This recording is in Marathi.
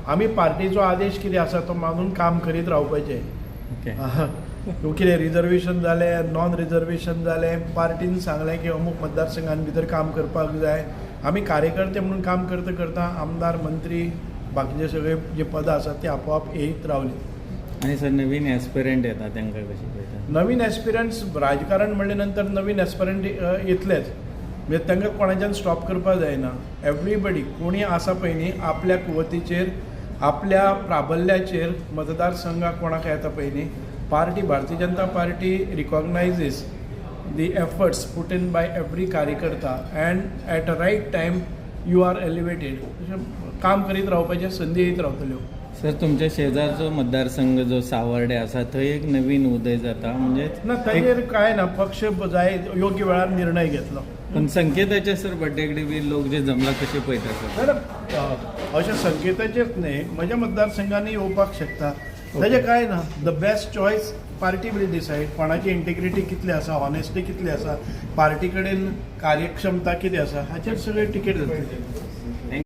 आमी पार्टीचो आदेश कितें आसा तो मानून काम करीत रावपाचें. कितें रिजर्वेशन जालें, नॉन रिजर्वेशन जालें, पार्टीन सांगलें की अमूक मतदारसंघान भितर काम करपाक जाय. आमी कार्यकर्ते म्हणून काम करता करता आमदार, मंत्री, बाकीचे सगळे जे पदां आसात ती आपोआप येयत रावली. आणि सर नवीन एस्पिरंट येतात तांकां कशी पळयता? नवीन एस्पिरंट्स राजकारण म्हणले नंतर नवीन एस्पिरंट येतलेच. म्हणजे तांकां कोणाच्यान स्टॉप करपाक जायना. एवरीबडी कोणी आसा पळय न्ही आपल्या कुवतीचेर, आपल्या प्राबल्याचेर मतदारसंघाक कोणाक येता पळय न्ही, party Bharatiya Janata party रिकॉग्नायझीस the efforts put in by every कार्यकर्ता and at a right time you are elevated. काम करीत रावपाचे संदी येत रावतल्यो. सर तुमच्या शेजारचो मतदारसंघ जो सावर्डे आसा थंय एक नवीन उदय जाता म्हणजे ना ताजेर काय ना, पक्ष जाय योग्य वेळार निर्णय घेतलो. पण संकेताचे सर बड्डेकडे बी लोक जे जमला कशे पळयता सर? मॅडम अशा संकेताचेच न्ही, म्हज्या मतदारसंघांनी येवपाक शकता. ताजें काय ना, the best choice party will decide. कोणाची इंटिग्रिटी कितली आसा, हॉनेस्टी कितली आसा, पार्टी कडेन कार्यक्षमता कितें आसा हाचेर सगळे टिकेट जातली.